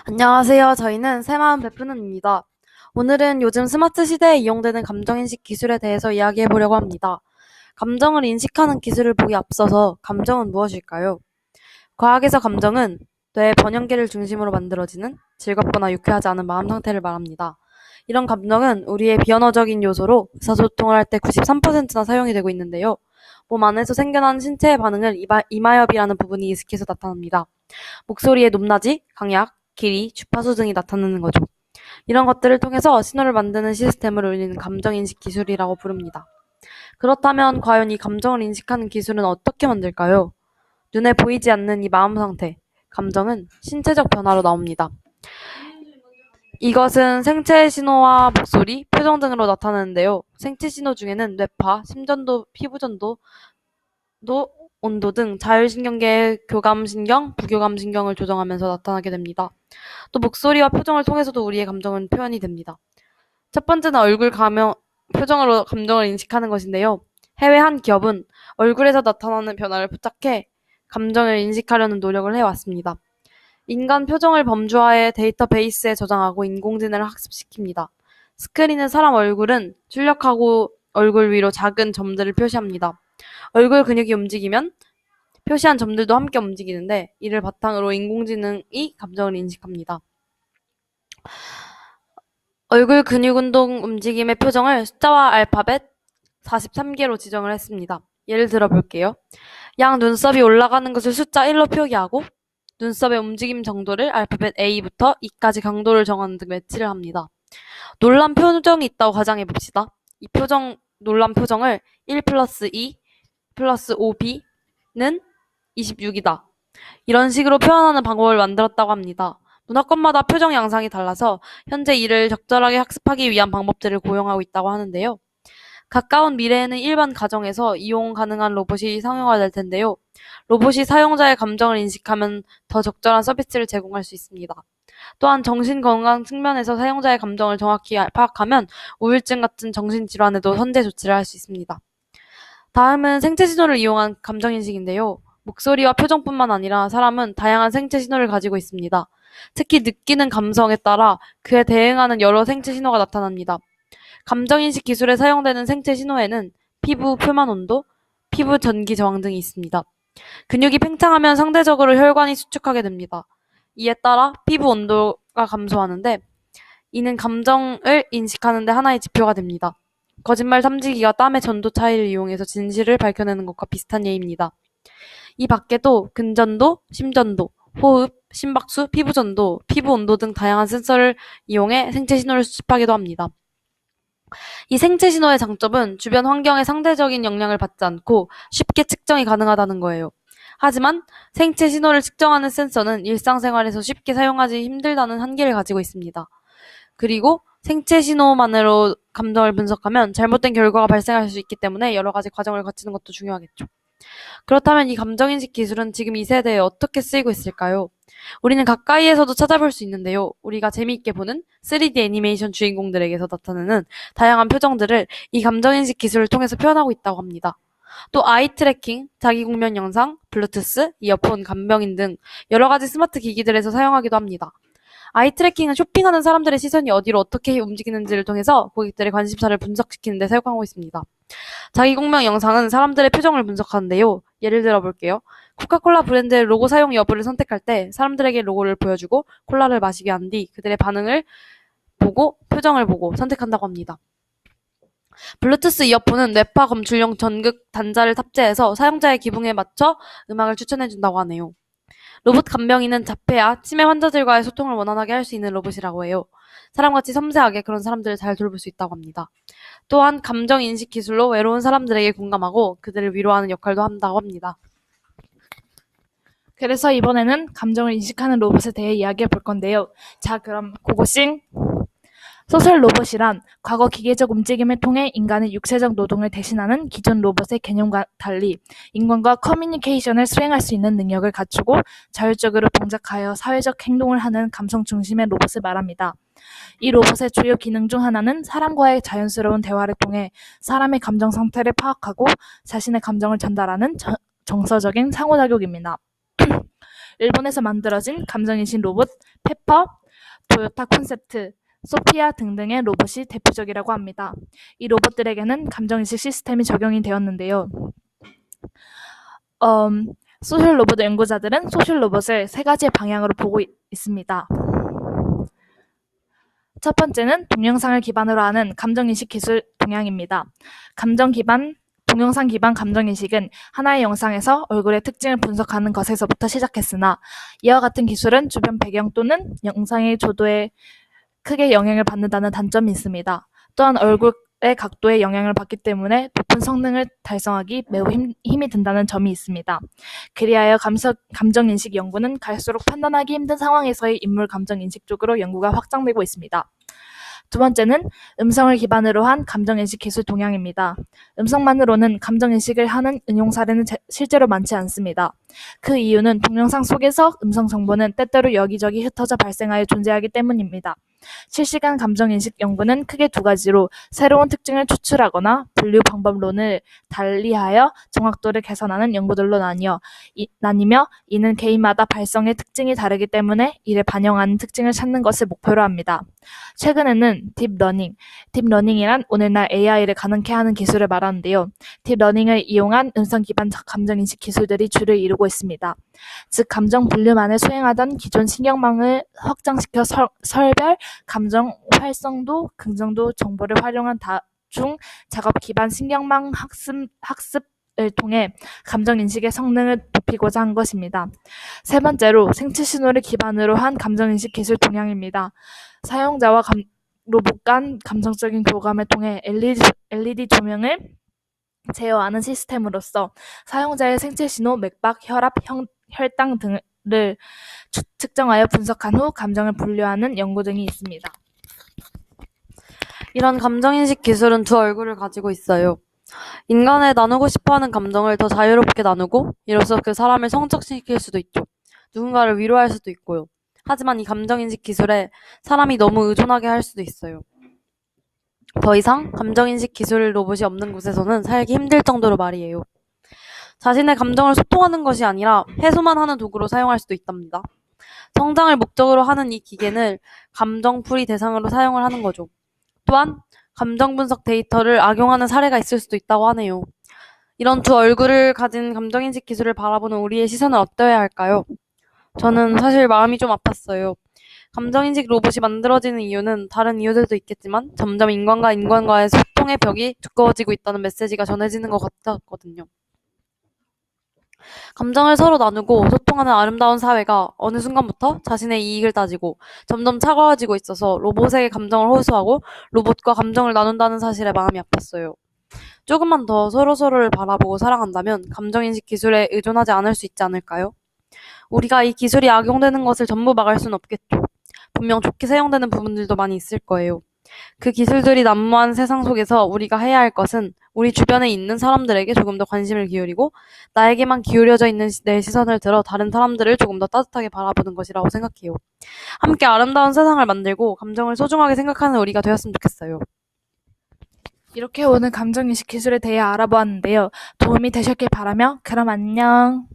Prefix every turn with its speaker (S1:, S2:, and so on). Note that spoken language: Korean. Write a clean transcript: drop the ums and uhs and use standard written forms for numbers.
S1: 안녕하세요. 저희는 새마음 베푸는입니다. 오늘은 요즘 스마트 시대에 이용되는 감정인식 기술에 대해서 이야기해 보려고 합니다. 감정을 인식하는 기술을 보기 앞서서 감정은 무엇일까요? 과학에서 감정은 뇌의 번영계를 중심으로 만들어지는 즐겁거나 유쾌하지 않은 마음 상태를 말합니다. 이런 감정은 우리의 비언어적인 요소로 의사소통을 할 때 93%나 사용이 되고 있는데요. 몸 안에서 생겨난 신체의 반응을 이마엽이라는 부분이 익숙해서 나타납니다. 목소리의 높낮이, 강약, 길이, 주파수 등이 나타나는 거죠. 이런 것들을 통해서 신호를 만드는 시스템을 우리는 감정인식 기술이라고 부릅니다. 그렇다면 과연 이 감정을 인식하는 기술은 어떻게 만들까요? 눈에 보이지 않는 이 마음 상태, 감정은 신체적 변화로 나옵니다. 이것은 생체 신호와 목소리, 표정 등으로 나타나는데요. 생체 신호 중에는 뇌파, 심전도, 피부전도, 온도 등 자율신경계의 교감신경, 부교감신경을 조정하면서 나타나게 됩니다. 또 목소리와 표정을 통해서도 우리의 감정은 표현이 됩니다. 첫 번째는 표정으로 감정을 인식하는 것인데요. 해외 한 기업은 얼굴에서 나타나는 변화를 포착해 감정을 인식하려는 노력을 해왔습니다. 인간 표정을 범주화해 데이터베이스에 저장하고 인공지능을 학습시킵니다. 스크린은 사람 얼굴은 출력하고 얼굴 위로 작은 점들을 표시합니다. 얼굴 근육이 움직이면 표시한 점들도 함께 움직이는데 이를 바탕으로 인공지능이 감정을 인식합니다. 얼굴 근육 운동 움직임의 표정을 숫자와 알파벳 43개로 지정을 했습니다. 예를 들어 볼게요. 양 눈썹이 올라가는 것을 숫자 1로 표기하고 눈썹의 움직임 정도를 알파벳 A부터 E까지 강도를 정하는 등 매치를 합니다. 놀란 표정이 있다고 가정해 봅시다. 이 놀란 표정을 1 플러스 2 플러스 5b는 26이다. 이런 식으로 표현하는 방법을 만들었다고 합니다. 문화권마다 표정 양상이 달라서 현재 이를 적절하게 학습하기 위한 방법들을 고용하고 있다고 하는데요. 가까운 미래에는 일반 가정에서 이용 가능한 로봇이 상용화될 텐데요. 로봇이 사용자의 감정을 인식하면 더 적절한 서비스를 제공할 수 있습니다. 또한 정신건강 측면에서 사용자의 감정을 정확히 파악하면 우울증 같은 정신질환에도 선제 조치를 할 수 있습니다. 다음은 생체 신호를 이용한 감정인식인데요. 목소리와 표정뿐만 아니라 사람은 다양한 생체 신호를 가지고 있습니다. 특히 느끼는 감성에 따라 그에 대응하는 여러 생체 신호가 나타납니다. 감정인식 기술에 사용되는 생체 신호에는 피부 표면 온도, 피부 전기 저항 등이 있습니다. 근육이 팽창하면 상대적으로 혈관이 수축하게 됩니다. 이에 따라 피부 온도가 감소하는데 이는 감정을 인식하는 데 하나의 지표가 됩니다. 거짓말 탐지기가 땀의 전도 차이를 이용해서 진실을 밝혀내는 것과 비슷한 예입니다. 이 밖에도 근전도, 심전도, 호흡, 심박수, 피부전도, 피부 온도 등 다양한 센서를 이용해 생체 신호를 수집하기도 합니다. 이 생체 신호의 장점은 주변 환경에 상대적인 영향을 받지 않고 쉽게 측정이 가능하다는 거예요. 하지만 생체 신호를 측정하는 센서는 일상생활에서 쉽게 사용하기 힘들다는 한계를 가지고 있습니다. 그리고 생체 신호만으로 감정을 분석하면 잘못된 결과가 발생할 수 있기 때문에 여러 가지 과정을 거치는 것도 중요하겠죠. 그렇다면 이 감정인식 기술은 지금 이 세대에 어떻게 쓰이고 있을까요? 우리는 가까이에서도 찾아볼 수 있는데요. 우리가 재미있게 보는 3D 애니메이션 주인공들에게서 나타나는 다양한 표정들을 이 감정인식 기술을 통해서 표현하고 있다고 합니다. 또 아이 트래킹, 자기 공면 영상, 블루투스, 이어폰, 간병인 등 여러 가지 스마트 기기들에서 사용하기도 합니다. 아이 트래킹은 쇼핑하는 사람들의 시선이 어디로 어떻게 움직이는지를 통해서 고객들의 관심사를 분석시키는 데 사용하고 있습니다. 자기 공명 영상은 사람들의 표정을 분석하는데요. 예를 들어 볼게요. 코카콜라 브랜드의 로고 사용 여부를 선택할 때 사람들에게 로고를 보여주고 콜라를 마시게 한 뒤 그들의 반응을 보고 표정을 보고 선택한다고 합니다. 블루투스 이어폰은 뇌파 검출용 전극 단자를 탑재해서 사용자의 기분에 맞춰 음악을 추천해준다고 하네요. 로봇 간병인은 자폐아, 치매 환자들과의 소통을 원활하게 할 수 있는 로봇이라고 해요. 사람같이 섬세하게 그런 사람들을 잘 돌볼 수 있다고 합니다. 또한 감정인식 기술로 외로운 사람들에게 공감하고 그들을 위로하는 역할도 한다고 합니다.
S2: 그래서 이번에는 감정을 인식하는 로봇에 대해 이야기해 볼 건데요. 자, 그럼 고고싱! 소설 로봇이란 과거 기계적 움직임을 통해 인간의 육체적 노동을 대신하는 기존 로봇의 개념과 달리 인간과 커뮤니케이션을 수행할 수 있는 능력을 갖추고 자율적으로 동작하여 사회적 행동을 하는 감성 중심의 로봇을 말합니다. 이 로봇의 주요 기능 중 하나는 사람과의 자연스러운 대화를 통해 사람의 감정 상태를 파악하고 자신의 감정을 전달하는 정서적인 상호작용입니다. 일본에서 만들어진 감정인식 로봇 페퍼, 토요타 콘셉트, 소피아 등등의 로봇이 대표적이라고 합니다. 이 로봇들에게는 감정인식 시스템이 적용이 되었는데요. 소셜 로봇 연구자들은 소셜 로봇을 세 가지의 방향으로 보고 있습니다. 첫 번째는 동영상을 기반으로 하는 감정인식 기술 동향입니다. 동영상 기반 감정인식은 하나의 영상에서 얼굴의 특징을 분석하는 것에서부터 시작했으나 이와 같은 기술은 주변 배경 또는 영상의 조도에 크게 영향을 받는다는 단점이 있습니다. 또한 얼굴의 각도에 영향을 받기 때문에 높은 성능을 달성하기 매우 힘이 든다는 점이 있습니다. 그리하여 감정인식 연구는 갈수록 판단하기 힘든 상황에서의 인물 감정인식 쪽으로 연구가 확장되고 있습니다. 두 번째는 음성을 기반으로 한 감정인식 기술 동향입니다. 음성만으로는 감정인식을 하는 응용 사례는 실제로 많지 않습니다. 그 이유는 동영상 속에서 음성 정보는 때때로 여기저기 흩어져 발생하여 존재하기 때문입니다. 실시간 감정인식 연구는 크게 두 가지로 새로운 특징을 추출하거나 분류 방법론을 달리하여 정확도를 개선하는 연구들로 나뉘며 이는 개인마다 발성의 특징이 다르기 때문에 이를 반영하는 특징을 찾는 것을 목표로 합니다. 최근에는 딥러닝이란 오늘날 AI를 가능케 하는 기술을 말하는데요. 딥러닝을 이용한 음성 기반 감정인식 기술들이 주를 이루고 있습니다. 즉 감정 분류만을 수행하던 기존 신경망을 확장시켜 설별, 감정 활성도, 긍정도 정보를 활용한 다중 작업 기반 신경망 학습을 통해 감정인식의 성능을 높이고자 한 것입니다. 세 번째로 생체 신호를 기반으로 한 감정인식 기술 동향입니다. 사용자와 로봇 간 감정적인 교감을 통해 LED 조명을 제어하는 시스템으로서 사용자의 생체 신호, 맥박, 혈압, 혈당 등을 측정하여 분석한 후 감정을 분류하는 연구 등이 있습니다.
S1: 이런 감정인식 기술은 두 얼굴을 가지고 있어요. 인간의 나누고 싶어하는 감정을 더 자유롭게 나누고 이로써 그 사람을 성적시킬 수도 있죠. 누군가를 위로할 수도 있고요. 하지만 이 감정인식 기술에 사람이 너무 의존하게 할 수도 있어요. 더 이상 감정인식 기술 로봇이 없는 곳에서는 살기 힘들 정도로 말이에요. 자신의 감정을 소통하는 것이 아니라 해소만 하는 도구로 사용할 수도 있답니다. 성장을 목적으로 하는 이 기계는 감정풀이 대상으로 사용을 하는 거죠. 또한 감정 분석 데이터를 악용하는 사례가 있을 수도 있다고 하네요. 이런 두 얼굴을 가진 감정인식 기술을 바라보는 우리의 시선은 어떠해야 할까요? 저는 사실 마음이 좀 아팠어요. 감정인식 로봇이 만들어지는 이유는 다른 이유들도 있겠지만 점점 인간과 인간과의 소통의 벽이 두꺼워지고 있다는 메시지가 전해지는 것 같았거든요. 감정을 서로 나누고 소통하는 아름다운 사회가 어느 순간부터 자신의 이익을 따지고 점점 차가워지고 있어서 로봇에게 감정을 호소하고 로봇과 감정을 나눈다는 사실에 마음이 아팠어요. 조금만 더 서로서로를 바라보고 사랑한다면 감정인식 기술에 의존하지 않을 수 있지 않을까요? 우리가 이 기술이 악용되는 것을 전부 막을 수는 없겠죠. 분명 좋게 사용되는 부분들도 많이 있을 거예요. 그 기술들이 난무한 세상 속에서 우리가 해야 할 것은 우리 주변에 있는 사람들에게 조금 더 관심을 기울이고 나에게만 기울여져 있는 내 시선을 들어 다른 사람들을 조금 더 따뜻하게 바라보는 것이라고 생각해요. 함께 아름다운 세상을 만들고 감정을 소중하게 생각하는 우리가 되었으면 좋겠어요.
S2: 이렇게 오늘 감정인식 기술에 대해 알아보았는데요. 도움이 되셨길 바라며 그럼 안녕.